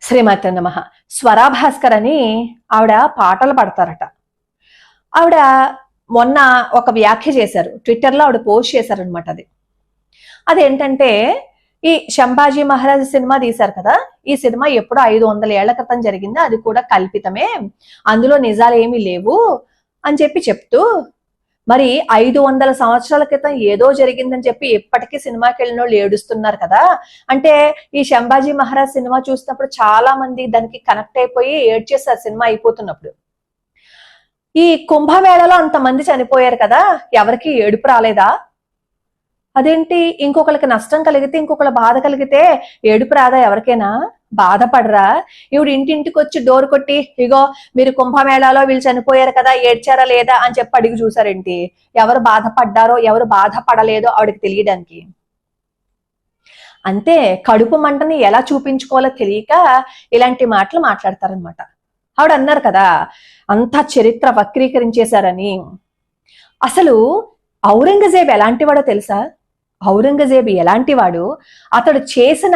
శ్రీమతి నమః. స్వరాభాస్కర్ అని ఆవిడ పాటలు పాడతారట. ఆవిడ మొన్న ఒక వ్యాఖ్య చేశారు, ట్విట్టర్లో ఆవిడ పోస్ట్ చేశారనమాట. అదేంటంటే, ఈ శంభాజీ మహారాజ్ సినిమా తీశారు కదా, ఈ సినిమా ఎప్పుడో 500 ఏళ్ల క్రితం జరిగింది, అది కూడా కల్పితమే, అందులో నిజాలు ఏమీ లేవు అని చెప్తూ, మరి 500 సంవత్సరాల క్రితం ఏదో జరిగిందని చెప్పి ఇప్పటికీ సినిమాకి వెళ్ళిన వాళ్ళు ఏడుస్తున్నారు కదా. అంటే ఈ శంభాజీ మహారాజ్ సినిమా చూసినప్పుడు చాలా మంది దానికి కనెక్ట్ అయిపోయి ఏడ్చేస్తారు సినిమా అయిపోతున్నప్పుడు. ఈ కుంభమేళలో అంతమంది చనిపోయారు కదా, ఎవరికి ఏడుపు రాలేదా? అదేంటి, ఇంకొకరికి నష్టం కలిగితే, ఇంకొకరు బాధ కలిగితే ఏడుపు రాదా ఎవరికైనా? బాధపడరా? ఈవిడ ఇంటింటికి వచ్చి డోర్ కొట్టి, ఇగో మీరు కుంభమేళాలో వీళ్ళు చనిపోయారు కదా, ఏడ్చారా లేదా అని చెప్పి అడిగి చూసారేంటి? ఎవరు బాధపడ్డారో ఎవరు బాధపడలేదో ఆవిడకి తెలియడానికి. అంతే, కడుపు మంటని ఎలా చూపించుకోవాలో తెలియక ఇలాంటి మాటలు మాట్లాడతారనమాట. ఆవిడ అన్నారు కదా, అంతా చరిత్ర వక్రీకరించేశారని. అసలు ఔరంగజేబు ఎలాంటి వాడో తెలుసా? ఔరంగజేబు ఎలాంటి వాడు, అతడు చేసిన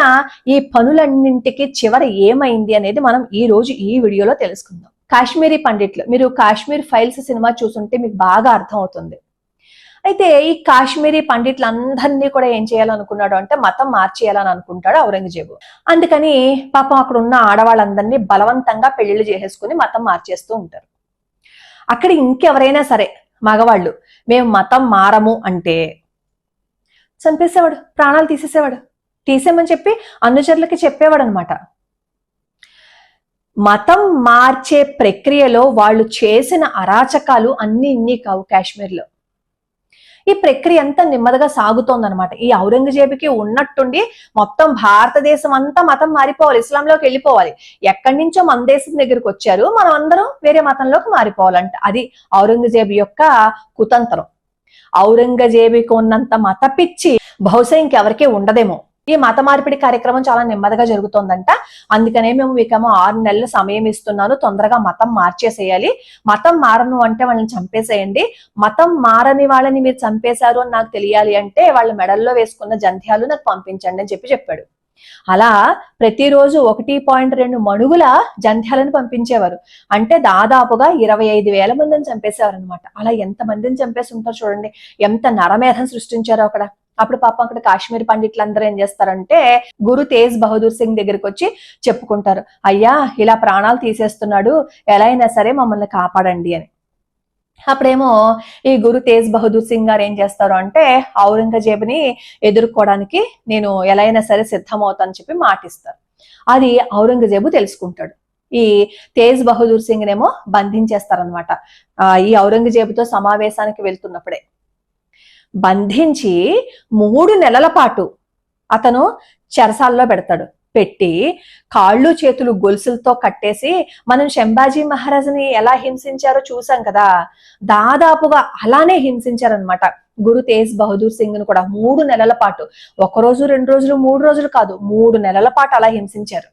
ఈ పనులన్నింటికి చివరి ఏమైంది అనేది మనం ఈ రోజు ఈ వీడియోలో తెలుసుకుందాం. కాశ్మీరీ పండిట్లు, మీరు కాశ్మీర్ ఫైల్స్ సినిమా చూసుంటే మీకు బాగా అర్థం అవుతుంది. అయితే ఈ కాశ్మీరీ పండిట్లందరినీ కూడా ఏం చేయాలనుకున్నాడు అంటే, మతం మార్చేయాలని అనుకుంటాడు ఔరంగజేబు. అందుకని పాపం అక్కడ ఉన్న ఆడవాళ్ళందరినీ బలవంతంగా పెళ్లిళ్ళు చేసేసుకుని మతం మార్చేస్తూ ఉంటారు. అక్కడ ఇంకెవరైనా సరే మగవాళ్ళు మేము మతం మారము అంటే చంపేసేవాడు, ప్రాణాలు తీసేసేవాడు. తీసేమని చెప్పి అనుచరులకి చెప్పేవాడు అనమాట. మతం మార్చే ప్రక్రియలో వాళ్ళు చేసిన అరాచకాలు అన్ని ఇన్ని కావు కాశ్మీర్లో. ఈ ప్రక్రియ అంతా నెమ్మదిగా సాగుతోందనమాట. ఈ ఔరంగజేబుకి ఉన్నట్టుండి మొత్తం భారతదేశం అంతా మతం మారిపోవాలి, ఇస్లాంలోకి వెళ్ళిపోవాలి. ఎక్కడి నుంచో మన దేశం దగ్గరికి వచ్చారు, మనం అందరం వేరే మతంలోకి మారిపోవాలంట. అది ఔరంగజేబు యొక్క కుతంత్రం. ఔరంగజేబుకి ఉన్నంత మత పిచ్చి బహుశా ఇంకెవరికీ ఉండదేమో. ఈ మత మార్పిడి కార్యక్రమం చాలా నెమ్మదిగా జరుగుతోందంట. అందుకనే మేము మీకేమో 6 నెలల సమయం ఇస్తున్నాను, తొందరగా మతం మార్చేసేయాలి, మతం మారను అంటే వాళ్ళని చంపేసేయండి, మతం మారని వాళ్ళని మీరు చంపేశారు అని నాకు తెలియాలి అంటే వాళ్ళ మెడల్లో వేసుకున్న జంధ్యాలు నాకు పంపించండి అని చెప్పాడు. అలా ప్రతిరోజు 1.2 మణుగుల జంధ్యాలను పంపించేవారు. అంటే దాదాపుగా 25,000 మందిని చంపేసేవారు అనమాట. అలా ఎంత మందిని చంపేసి ఉంటారు చూడండి, ఎంత నరమేధం సృష్టించారో అక్కడ. అప్పుడు పాపం అక్కడ కాశ్మీర్ పండిట్లందరూ ఏం చేస్తారంటే, గురు తేజ్ బహదూర్ సింగ్ దగ్గరికి వచ్చి చెప్పుకుంటారు, అయ్యా ఇలా ప్రాణాలు తీసేస్తున్నాడు, ఎలా అయినా సరే మమ్మల్ని కాపాడండి అని. అప్పుడేమో ఈ గురు తేజ్ బహదూర్ సింగ్ గారు ఏం చేస్తారు అంటే, ఔరంగజేబుని ఎదుర్కోవడానికి నేను ఎలా అయినా సరే సిద్ధమవుతానని చెప్పి మాటిస్తారు. అది ఔరంగజేబు తెలుసుకుంటాడు. ఈ తేజ్ బహదూర్ సింగ్ నేమో బంధించేస్తారనమాట. ఈ ఔరంగజేబుతో సమావేశానికి వెళ్తున్నప్పుడే బంధించి 3 నెలల పాటు అతను చెరసాల్లో పెట్టి కాళ్ళు చేతులు గొలుసులతో కట్టేసి, మనం శంభాజీ మహారాజుని ఎలా హింసించారో చూసాం కదా, దాదాపుగా అలానే హింసించారనమాట గురు తేజ్ బహదూర్ సింగ్ ను కూడా. 3 నెలల పాటు, 1 రోజు 2 రోజులు 3 రోజులు కాదు, 3 నెలల పాటు అలా హింసించారు.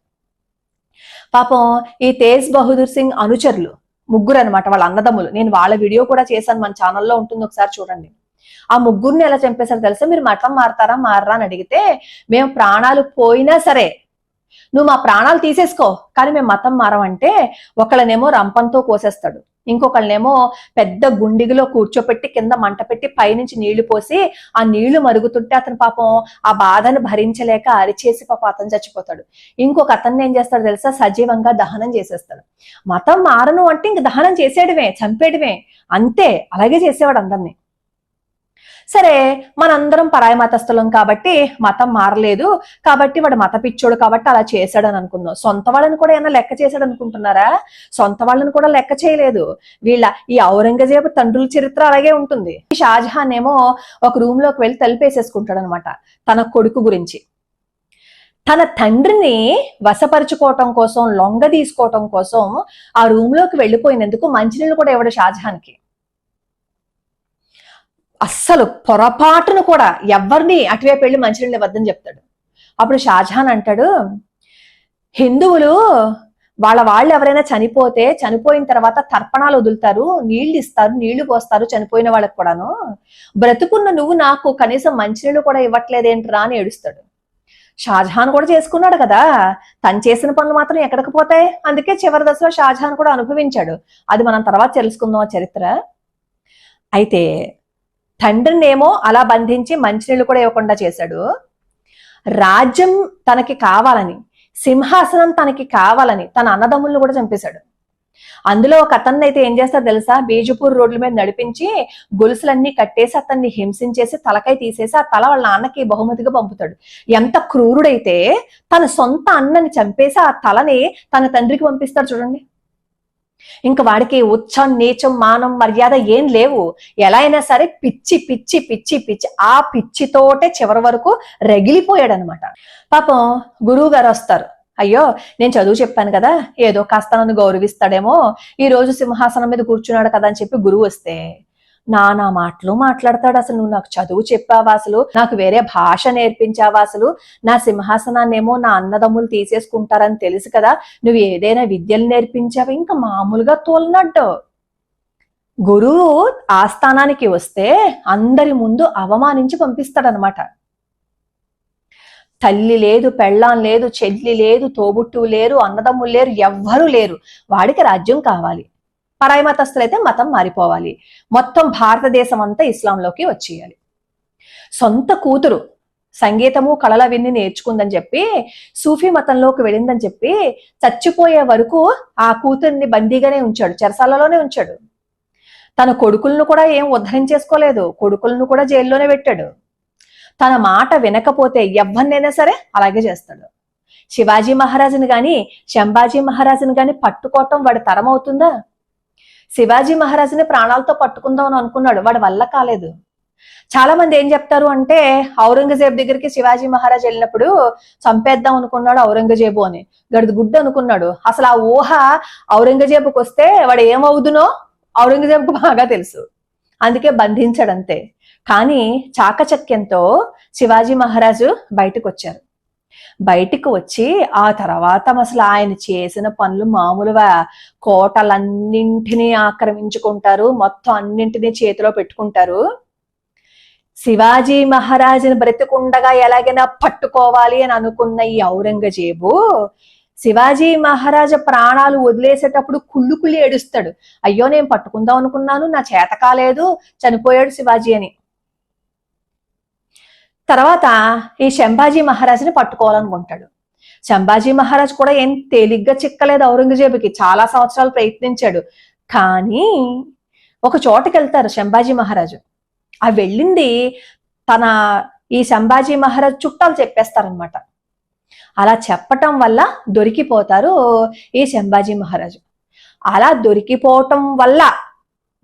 పాపం ఈ తేజ్ బహదూర్ సింగ్ అనుచరులు 3 అనమాట, వాళ్ళ అన్నదమ్ములు. నేను వాళ్ళ వీడియో కూడా చేశాను, మన ఛానల్లో ఉంటుంది, ఒకసారి చూడండి. ఆ 3 ఎలా చంపేశారు తెలుసా? మీరు మతం మారతారా మారరా అని అడిగితే, మేము ప్రాణాలు పోయినా సరే నువ్వు మా ప్రాణాలు తీసేసుకో, కానీ మేము మతం మారమంటే ఒకళ్ళనేమో రంపంతో కోసేస్తాడు, ఇంకొకళ్ళనేమో పెద్ద గుండిగిలో కూర్చోపెట్టి కింద మంట పెట్టి పైనుంచి నీళ్లు పోసి ఆ నీళ్లు మరుగుతుంటే అతను పాపం ఆ బాధను భరించలేక అరిచేసి పాపం అతను చచ్చిపోతాడు. ఇంకొక అతన్ని ఏం చేస్తాడు తెలుసా? సజీవంగా దహనం చేసేస్తాడు. మతం మారను అంటే ఇంక దహనం చేసేయడమే, చంపేయడమే, అంతే. అలాగే చేసేవాడు అందరినీ. సరే, మనందరం పరాయి మతస్థులం కాబట్టి మతం మారలేదు కాబట్టి వాడు మత పిచ్చోడు కాబట్టి అలా చేశాడని అనుకుందాం. సొంత వాళ్ళని కూడా ఏమైనా లెక్క చేశాడు అనుకుంటున్నారా? సొంత వాళ్ళని కూడా లెక్క చేయలేదు. ఈ ఔరంగజేబు తండ్రుల చరిత్ర అలాగే ఉంటుంది. షాజహాన్ ఏమో ఒక రూమ్ లోకి వెళ్ళి తలుపేసేసుకుంటాడు అనమాట తన కొడుకు గురించి. తన తండ్రిని వశపరుచుకోవటం కోసం, లొంగ తీసుకోవటం కోసం ఆ రూమ్ లోకి వెళ్ళిపోయినందుకు మంచినీళ్ళు కూడా ఇవ్వడు షాజహాన్కి. అస్సలు పొరపాటును కూడా ఎవరిని అటువైపు వెళ్ళి మంచినీళ్ళు ఇవ్వద్దని చెప్తాడు. అప్పుడు షాజహాన్ అంటాడు, హిందువులు వాళ్ళు ఎవరైనా చనిపోతే చనిపోయిన తర్వాత తర్పణాలు వదులుతారు, నీళ్లు ఇస్తారు, నీళ్లు పోస్తారు చనిపోయిన వాళ్ళకి కూడాను, బ్రతుకున్న నువ్వు నాకు కనీసం మంచినీళ్ళు కూడా ఇవ్వట్లేదేంట్రా అని ఏడుస్తాడు. షాజహాన్ కూడా చేసుకున్నాడు కదా, తను చేసిన పనులు మాత్రం ఎక్కడికి పోతాయి. అందుకే చివరి దశలో షాజహాన్ కూడా అనుభవించాడు. అది మనం తర్వాత తెలుసుకుందాం ఆ చరిత్ర. అయితే తండ్రినేమో అలా బంధించి మంచినీళ్ళు కూడా ఇవ్వకుండా చేశాడు. రాజ్యం తనకి కావాలని, సింహాసనం తనకి కావాలని తన అన్నదమ్ములను కూడా చంపేశాడు. అందులో ఒక అతన్ని అయితే ఏం చేస్తాడు తెలుసా, బీజపూర్ రోడ్ల మీద నడిపించి గొలుసులన్నీ కట్టేసి అతన్ని హింసించేసి తలకాయ తీసేసి ఆ తల వాళ్ళ నాన్నకి బహుమతిగా పంపుతాడు. ఎంత క్రూరుడైతే తన సొంత అన్నని చంపేసి ఆ తలని తన తండ్రికి పంపిస్తాడు చూడండి. ఇంక వాడికి ఉచ్చం నీచం మానం మర్యాద ఏం లేవు. ఎలా అయినా సరే పిచ్చి పిచ్చి పిచ్చి పిచ్చి, ఆ పిచ్చితోటే చివరి వరకు రగిలిపోయాడు అనమాట. పాపం గురువు గారు వస్తారు. అయ్యో నేను చదువు చెప్పాను కదా, ఏదో కాస్త నన్ను గౌరవిస్తాడేమో, ఈ రోజు సింహాసనం మీద కూర్చున్నాడు కదా అని చెప్పి గురువు వస్తే నానా మాటలు మాట్లాడతాడు. అసలు నువ్వు నాకు చదువు చెప్పావా, అసలు నాకు వేరే భాష నేర్పించావా, అసలు నా సింహాసనాన్నేమో నా అన్నదమ్ములు తీసేసుకుంటారని తెలుసు కదా, నువ్వు ఏదైనా విద్యలు నేర్పించావా, ఇంకా మామూలుగా తోలనట్టు. గురువు ఆస్థానానికి వస్తే అందరి ముందు అవమానించి పంపిస్తాడనమాట. తల్లి లేదు, పెళ్ళాం లేదు, చెల్లి లేదు, తోబుట్టువు లేరు, అన్నదమ్ములు లేరు, ఎవ్వరూ లేరు. వాడికి రాజ్యం కావాలి. పరాయి మతస్థులైతే మతం మారిపోవాలి. మొత్తం భారతదేశం అంతా ఇస్లాంలోకి వచ్చేయాలి. సొంత కూతురు సంగీతము కళల విన్ని నేర్చుకుందని చెప్పి సూఫీ మతంలోకి వెళ్ళిందని చెప్పి చచ్చిపోయే వరకు ఆ కూతుర్ని బందీగానే ఉంచాడు, చెరసాలలోనే ఉంచాడు. తన కొడుకులను కూడా ఏం ఉద్ధరించేసుకోలేదు, కొడుకులను కూడా జైల్లోనే పెట్టాడు. తన మాట వినకపోతే ఎవరినైనా సరే అలాగే చేస్తాడు. శివాజీ మహారాజుని గాని శంభాజీ మహారాజుని గాని పట్టుకోవటం వాడి తరం అవుతుందా? శివాజీ మహారాజుని ప్రాణాలతో పట్టుకుందాం అని అనుకున్నాడు, వాడి వల్ల కాలేదు. చాలా మంది ఏం చెప్తారు అంటే ఔరంగజేబు దగ్గరికి శివాజీ మహారాజ్ వెళ్ళినప్పుడు చంపేద్దాం అనుకున్నాడు ఔరంగజేబు అని, గడిది గుడ్డు అనుకున్నాడు. అసలు ఆ ఊహ ఔరంగజేబుకి వస్తే వాడు ఏమవుదునో ఔరంగజేబుకు బాగా తెలుసు, అందుకే బంధించాడంతే. కానీ చాకచక్యంతో శివాజీ మహారాజు బయటకు వచ్చారు. బయటికి వచ్చి ఆ తర్వాత అసలు ఆయన చేసిన పనులు మామూలుగా, కోటలన్నింటినీ ఆక్రమించుకుంటారు, మొత్తం అన్నింటినీ చేతిలో పెట్టుకుంటారు. శివాజీ మహారాజుని బ్రతికుండగా ఎలాగైనా పట్టుకోవాలి అని అనుకున్న ఈ ఔరంగజేబు శివాజీ మహారాజు ప్రాణాలు వదిలేసేటప్పుడు కుళ్ళి కుళ్ళి ఏడుస్తాడు. అయ్యో నేను పట్టుకుందాం అనుకున్నాను, నా చేత కాలేదు, చనిపోయాడు శివాజీ అని. తర్వాత ఈ శంభాజీ మహారాజుని పట్టుకోవాలనుకుంటాడు. శంభాజీ మహారాజు కూడా ఏం తేలిగ్గా చిక్కలేదు ఔరంగజేబుకి, చాలా సంవత్సరాలు ప్రయత్నించాడు. కానీ ఒక చోటకి వెళ్తారు శంభాజీ మహారాజు. ఆ వెళ్ళింది తన ఈ శంభాజీ మహారాజు చుట్టాలు చెప్పేస్తారనమాట. అలా చెప్పటం వల్ల దొరికిపోతారు ఈ శంభాజీ మహారాజు. అలా దొరికిపోవటం వల్ల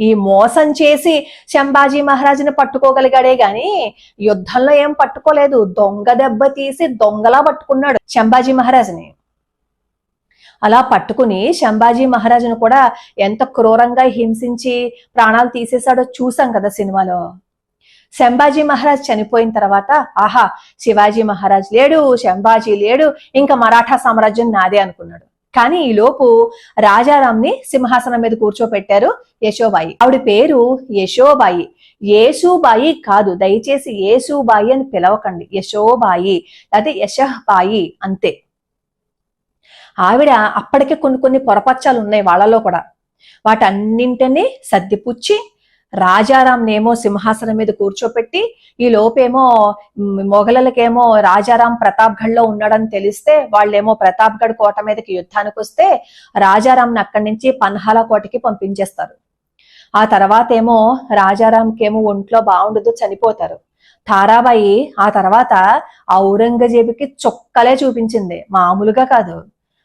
ఈ మోసం చేసి శంభాజీ మహారాజుని పట్టుకోగలిగాడే గాని యుద్ధంలో ఏం పట్టుకోలేదు. దొంగ దెబ్బ తీసి దొంగలా పట్టుకున్నాడు శంభాజీ మహారాజుని. అలా పట్టుకుని శంభాజీ మహారాజును కూడా ఎంత క్రూరంగా హింసించి ప్రాణాలు తీసేశాడో చూసాం కదా సినిమాలో. శంభాజీ మహారాజ్ చనిపోయిన తర్వాత ఆహా శివాజీ మహారాజ్ లేడు, శంభాజీ లేడు, ఇంకా మరాఠా సామ్రాజ్యం నాదే అనుకున్నాడు. కానీ ఈ లోపు రాజారాంని సింహాసనం మీద కూర్చోపెట్టారు యశోబాయి. ఆవిడ పేరు యశోబాయి, యేసుబాయి కాదు, దయచేసి యేసుబాయి అని పిలవకండి, యశోబాయి లేకపోతే యశబాయి అంతే. ఆవిడ అప్పటికే కొన్ని పొరపచ్చాలు ఉన్నాయి వాళ్ళలో కూడా. వాటన్నింటినీ సర్దిపుచ్చి రాజారాంనేమో సింహాసనం మీద కూర్చోపెట్టి, ఈ లోపేమో మొఘలకేమో రాజారాం ప్రతాప్గఢ్లో ఉన్నాడని తెలిస్తే వాళ్ళేమో ప్రతాప్గఢ్ కోట మీదకి యుద్ధానికి వస్తే రాజారాంని అక్కడి నుంచి పన్హాల కోటకి పంపించేస్తారు. ఆ తర్వాత ఏమో రాజారాంకేమో ఒంట్లో బాగుండదు, చనిపోతారు. తారాబాయి ఆ తర్వాత ఔరంగజేబుకి చొక్కలే చూపించింది, మామూలుగా కాదు.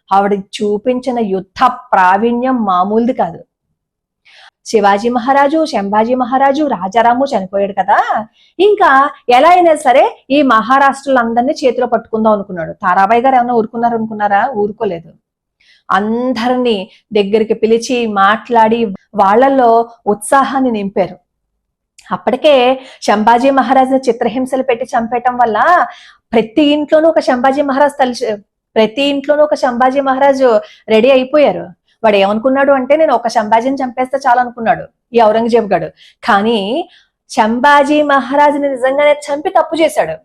ఆవిడ చూపించిన యుద్ధ ప్రావీణ్యం మామూలుది కాదు. శివాజీ మహారాజు, శంభాజీ మహారాజు, రాజారాము చనిపోయాడు కదా, ఇంకా ఎలా అయినా సరే ఈ మహారాష్ట్రలందరినీ చేతిలో పట్టుకుందాం అనుకున్నాడు. తారాబాయి గారు ఏమన్నా ఊరుకున్నారా? ఊరుకోలేదు. అందరినీ దగ్గరికి పిలిచి మాట్లాడి వాళ్ళల్లో ఉత్సాహాన్ని నింపారు. అప్పటికే శంభాజీ మహారాజుని చిత్రహింసలు పెట్టి చంపేయటం వల్ల ప్రతి ఇంట్లోనూ ఒక శంభాజీ మహారాజు రెడీ అయిపోయారు. వాడు ఏమనుకున్నాడు అంటే నేను ఒక శంభాజీని చంపేస్తే చాలనుకున్నాడు ఈ ఔరంగజేబు గాడు. కానీ శంభాజీ మహారాజుని నిజంగానే చంపి తప్పు చేశాడు.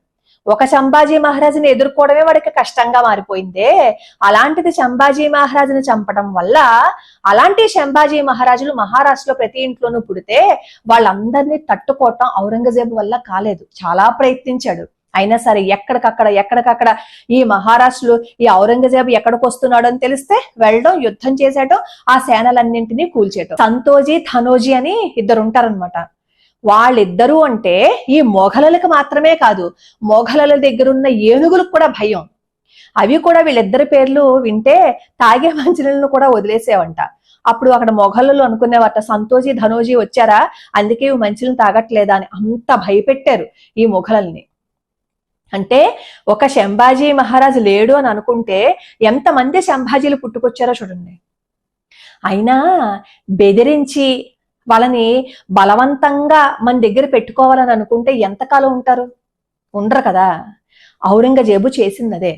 ఒక సంభాజీ మహారాజుని ఎదుర్కోవడమే వాడికి కష్టంగా మారిపోయిందే. అలాంటిది సంభాజీ మహారాజుని చంపడం వల్ల, అలాంటి సంభాజీ మహారాజులు మహారాష్ట్రలో ప్రతి ఇంట్లోనూ పుడితే వాళ్ళందరినీ తట్టుకోవటం ఔరంగజేబు వల్ల కాలేదు. చాలా ప్రయత్నించాడు, అయినా సరే ఎక్కడికక్కడ ఈ మహారాష్ట్రలో ఈ ఔరంగజేబు ఎక్కడికి వస్తున్నాడు అని తెలిస్తే వెళ్ళడం, యుద్ధం చేసేయటం, ఆ సేనలన్నింటినీ కూల్చేయటం. సంతోజీ ధనోజీ అని ఇద్దరు ఉంటారనమాట. వాళ్ళిద్దరూ అంటే ఈ మొఘలులకు మాత్రమే కాదు, మొఘలుల దగ్గరున్న ఏనుగులకు కూడా భయం. అవి కూడా వీళ్ళిద్దరి పేర్లు వింటే తాగే మంచినీళ్ళను కూడా వదిలేసేవంట. అప్పుడు అక్కడ మొఘలు అనుకునేవారట, సంతోజీ ధనోజీ వచ్చారా అందుకే మంచినీళ్ళు తాగట్లేదా అని. అంత భయపెట్టారు ఈ మొఘలుల్ని. అంటే ఒక సంభాజీ మహారాజు లేడు అని అనుకుంటే ఎంతమంది సంభాజీలు పుట్టుకొచ్చారో చూడండి. అయినా బెదిరించి వాళ్ళని బలవంతంగా మన దగ్గర పెట్టుకోవాలని అనుకుంటే ఎంతకాలం ఉంటారు? ఉండరు కదా. ఔరంగజేబు చేసింది అదే.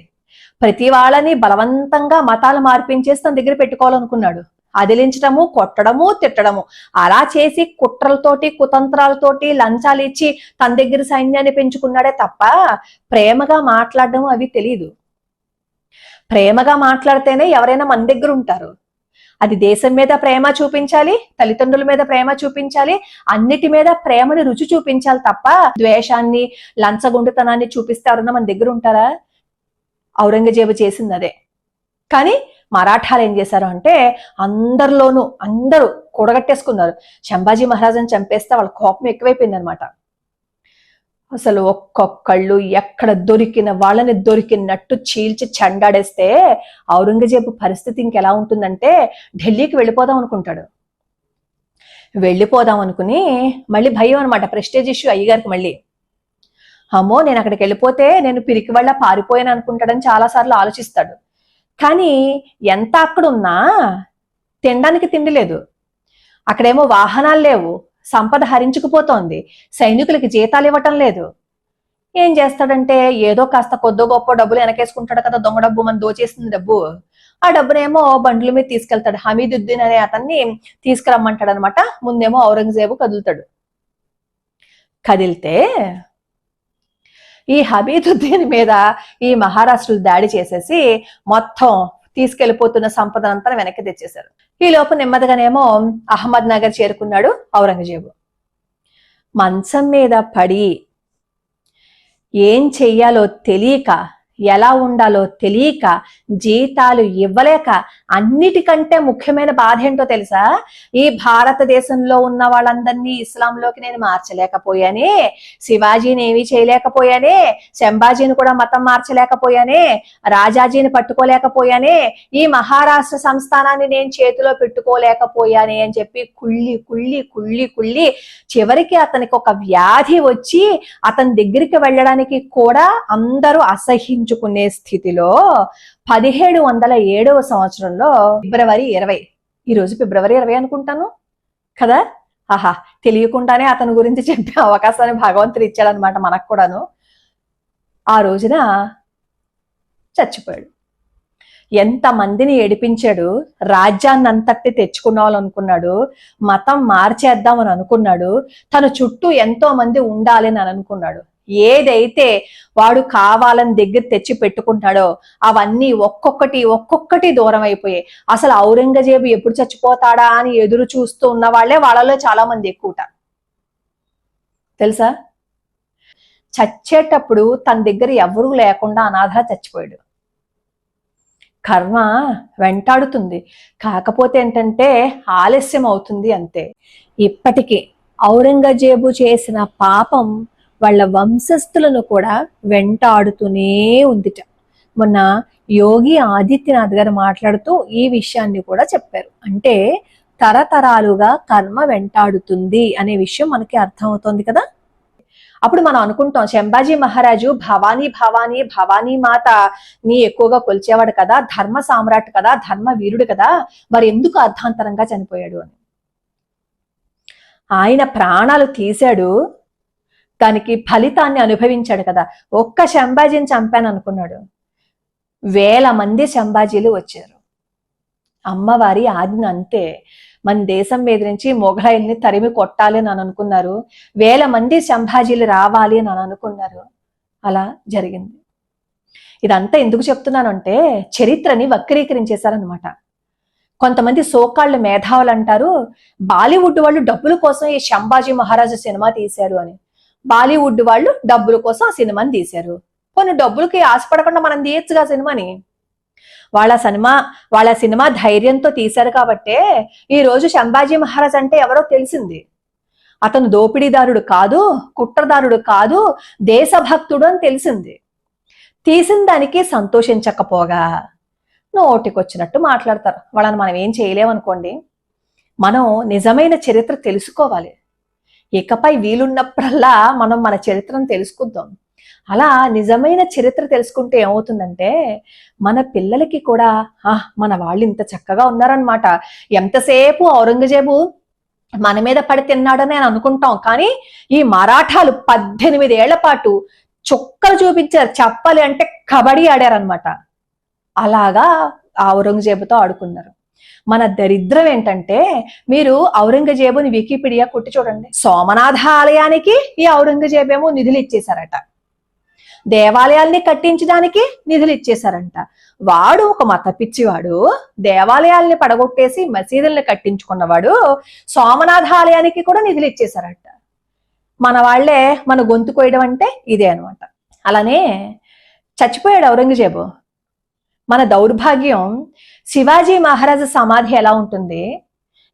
ప్రతి వాళ్ళని బలవంతంగా మతాలు మార్పించేసి తన దగ్గర పెట్టుకోవాలనుకున్నాడు. అదిలించడము, కొట్టడము, తిట్టడము, అలా చేసి కుట్రలతోటి, కుతంత్రాలతోటి, లంచాలు ఇచ్చి తన దగ్గర సైన్యాన్ని పెంచుకున్నాడే తప్ప ప్రేమగా మాట్లాడడం అవి తెలియదు. ప్రేమగా మాట్లాడితేనే ఎవరైనా మన దగ్గర ఉంటారు. అది దేశం మీద ప్రేమ చూపించాలి, తల్లిదండ్రుల మీద ప్రేమ చూపించాలి, అన్నిటి మీద ప్రేమని రుచి చూపించాలి తప్ప ద్వేషాన్ని, లంచగొండుతనాన్ని చూపిస్తే ఎవరన్నా మన దగ్గర ఉంటారా? ఔరంగజేబు చేసింది అదే. కానీ మరాఠాలు ఏం చేశారు అంటే అందరూ కూడగట్టేసుకున్నారు. సంభాజీ మహారాజుని చంపేస్తే వాళ్ళ కోపం ఎక్కువైపోయింది అనమాట. అసలు ఒక్కొక్కళ్ళు ఎక్కడ దొరికిన వాళ్ళని దొరికినట్టు చీల్చి చెండాడేస్తే ఔరంగజేబు పరిస్థితి ఇంకెలా ఉంటుందంటే ఢిల్లీకి వెళ్ళిపోదాం అనుకుంటాడు. వెళ్ళిపోదాం అనుకుని మళ్ళీ భయం అనమాట, ప్రెస్టేజ్ ఇష్యూ అయ్యగారికి. మళ్ళీ అమ్మో నేను అక్కడికి వెళ్ళిపోతే నేను పిరికి వల్ల పారిపోయాను అనుకుంటాడని చాలాసార్లు ఆలోచిస్తాడు. కానీ ఎంత అక్కడున్నా తినడానికి తిండి లేదు, అక్కడేమో వాహనాలు లేవు, సంపద హరించుకుపోతోంది, సైనికులకి జీతాలు ఇవ్వటం లేదు. ఏం చేస్తాడంటే ఏదో కాస్త కొద్దో గొప్ప డబ్బులు వెనకేసుకుంటాడు కదా, దొంగ డబ్బు, మనం దోచేస్తుంది డబ్బు. ఆ డబ్బునేమో బండ్ల మీద తీసుకెళ్తాడు. హమీదుద్దీన్ అనే అతన్ని తీసుకురమ్మంటాడు అనమాట. ముందేమో ఔరంగజేబు కదులుతాడు. కదిలితే ఈ హమీదుద్దీన్ మీద ఈ మహారాష్ట్రలు దాడి చేసేసి మొత్తం తీసుకెళ్లిపోతున్న సంపదనంతా వెనక్కి తెచ్చేశారు. ఈ లోపు నెమ్మదిగానేమో అహ్మద్ నగర్ చేరుకున్నాడు ఔరంగజేబు. మంచం మీద పడి ఏం చెయ్యాలో తెలియక, ఎలా ఉండాలో తెలియక, జీతాలు ఇవ్వలేక, అన్నిటికంటే ముఖ్యమైన బాధ ఏంటో తెలుసా? ఈ భారతదేశంలో ఉన్న వాళ్ళందరినీ ఇస్లాంలోకి నేను మార్చలేకపోయానే, శివాజీని ఏమీ చేయలేకపోయానే, సంభాజీని కూడా మతం మార్చలేకపోయానే, రాజాజీని పట్టుకోలేకపోయానే, ఈ మహారాష్ట్ర సంస్థానాన్ని నేను చేతిలో పెట్టుకోలేకపోయానే అని చెప్పి కుళ్ళి కుళ్ళి కుళ్ళి కుళ్ళి చివరికి అతనికి ఒక వ్యాధి వచ్చి అతని దగ్గరికి వెళ్ళడానికి కూడా అందరూ అసహించుకునే స్థితిలో 1707వ సంవత్సరంలో ఫిబ్రవరి 20, ఈరోజు ఫిబ్రవరి 20 అనుకుంటాను కదా. ఆహా, తెలియకుండానే అతని గురించి చెప్పే అవకాశాన్ని భగవంతుడు ఇచ్చాడనమాట మనకు కూడాను. ఆ రోజున చచ్చిపోయాడు. ఎంతమందిని ఏడిపించాడు, రాజ్యాన్ని అంతటి తెచ్చుకున్నావాలనుకున్నాడు, మతం మార్చేద్దామని అనుకున్నాడు, తన చుట్టూ ఎంతో మంది ఉండాలి అని అనుకున్నాడు. ఏదైతే వాడు కావాలని దగ్గర తెచ్చి పెట్టుకుంటాడో అవన్నీ ఒక్కొక్కటి దూరం అయిపోయాయి. అసలు ఔరంగజేబు ఎప్పుడు చచ్చిపోతాడా అని ఎదురు చూస్తూ ఉన్న వాళ్ళే వాళ్ళలో చాలా మంది ఎక్కువట తెలుసా. చచ్చేటప్పుడు తన దగ్గర ఎవరూ లేకుండా అనాథ చచ్చిపోయాడు. కర్మ వెంటాడుతుంది, కాకపోతే ఏంటంటే ఆలస్యం అవుతుంది అంతే. ఇప్పటికీ ఔరంగజేబు చేసిన పాపం వాళ్ళ వంశస్థులను కూడా వెంటాడుతూనే ఉందిట. మొన్న యోగి ఆదిత్యనాథ్ గారు మాట్లాడుతూ ఈ విషయాన్ని కూడా చెప్పారు. అంటే తరతరాలుగా కర్మ వెంటాడుతుంది అనే విషయం మనకి అర్థమవుతోంది కదా. అప్పుడు మనం అనుకుంటాం సంభాజీ మహారాజు భవానీ మాత ని ఎక్కువగా కొలిచేవాడు కదా, ధర్మ సామ్రాట్ కదా, ధర్మ వీరుడు కదా, మరి ఎందుకు అర్ధాంతరంగా చనిపోయాడు అని. ఆయన ప్రాణాలు తీశాడు, దానికి ఫలితాన్ని అనుభవించాడు కదా. ఒక్క సంభాజీని చంపాను అనుకున్నాడు, 1000 మంది సంభాజీలు వచ్చారు. అమ్మవారి ఆజ్ఞ అంతే. మన దేశం మీద నుంచి మొఘలాయిల్ని తరిమి కొట్టాలి అని అనుకున్నారు, 1000 మంది సంభాజీలు రావాలి అని అనుకున్నారు. అలా జరిగింది. ఇదంతా ఎందుకు చెప్తున్నానంటే చరిత్రని వక్రీకరించేశారనమాట. కొంతమంది సోకాళ్ళు మేధావులు అంటారు బాలీవుడ్ వాళ్ళు డబ్బుల కోసం ఈ శంభాజీ మహారాజు సినిమా తీశారు అని. బాలీవుడ్ వాళ్ళు డబ్బుల కోసం ఆ సినిమాని తీశారు. కొన్ని డబ్బులకి ఆశపడకుండా మనం తీయచ్చుగా సినిమాని. వాళ్ళ సినిమా ధైర్యంతో తీశారు కాబట్టే ఈ రోజు శంభాజీ మహారాజ్ అంటే ఎవరో తెలిసింది. అతను దోపిడీదారుడు కాదు, కుట్రదారుడు కాదు, దేశభక్తుడు అని తెలిసింది. తీసిన దానికి సంతోషించకపోగా నోటికొచ్చినట్టు మాట్లాడతారు. వాళ్ళని మనం ఏం చేయలేమనుకోండి. మనం నిజమైన చరిత్ర తెలుసుకోవాలి. ఇకపై వీలున్నప్పుడల్లా మనం మన చరిత్రను తెలుసుకుందాం. అలా నిజమైన చరిత్ర తెలుసుకుంటే ఏమవుతుందంటే మన పిల్లలకి కూడా మన వాళ్ళు ఇంత చక్కగా ఉన్నారనమాట. ఎంతసేపు ఔరంగజేబు మన మీద పడి తిన్నాడని నేను అనుకుంటాం, కానీ ఈ మరాఠాలు 18 ఏళ్ల పాటు చుక్కలు చూపించారు. చెప్పాలి అంటే కబడ్డీ ఆడారనమాట. అలాగా ఔరంగజేబుతో ఆడుకున్నారు. మన దరిద్రం ఏంటంటే మీరు ఔరంగజేబుని వికీపీడియా కొట్టి చూడండి. సోమనాథ ఆలయానికి ఈ ఔరంగజేబేమో నిధులు ఇచ్చేశారట, దేవాలయాల్ని కట్టించడానికి నిధులు ఇచ్చేశారంట. వాడు ఒక మత పిచ్చివాడు, దేవాలయాల్ని పడగొట్టేసి మసీదుల్ని కట్టించుకున్నవాడు సోమనాథ ఆలయానికి కూడా నిధులు ఇచ్చేశారట. మన వాళ్లే మన గొంతు కోయడం అంటే ఇదే అనమాట. అలానే చచ్చిపోయాడు ఔరంగజేబు. మన దౌర్భాగ్యం శివాజీ మహారాజు సమాధి ఎలా ఉంటుంది,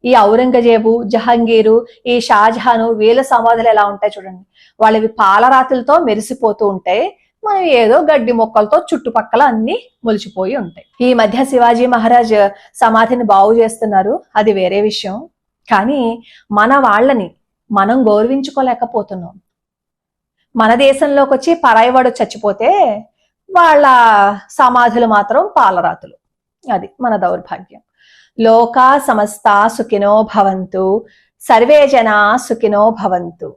ఈ ఔరంగజేబు, జహంగీరు, ఈ షాజహాను వీళ్ళ సమాధులు ఎలా ఉంటాయి చూడండి. వాళ్ళవి పాలరాతులతో మెరిసిపోతూ ఉంటాయి, మనం ఏదో గడ్డి మొక్కలతో చుట్టుపక్కల అన్ని మొలిచిపోయి ఉంటాయి. ఈ మధ్య శివాజీ మహారాజ్ సమాధిని బాగు చేస్తున్నారు, అది వేరే విషయం. కానీ మన వాళ్ళని మనం గౌరవించుకోలేకపోతున్నాం. మన దేశంలోకి వచ్చి పరాయివాడు చచ్చిపోతే వాళ్ళ సమాధులు మాత్రం పాలరాతులు. అది మన దౌర్భాగ్యం. లోకా సమస్తా సుఖినో భవంతు, సర్వే జనా సుఖినో భవంతు.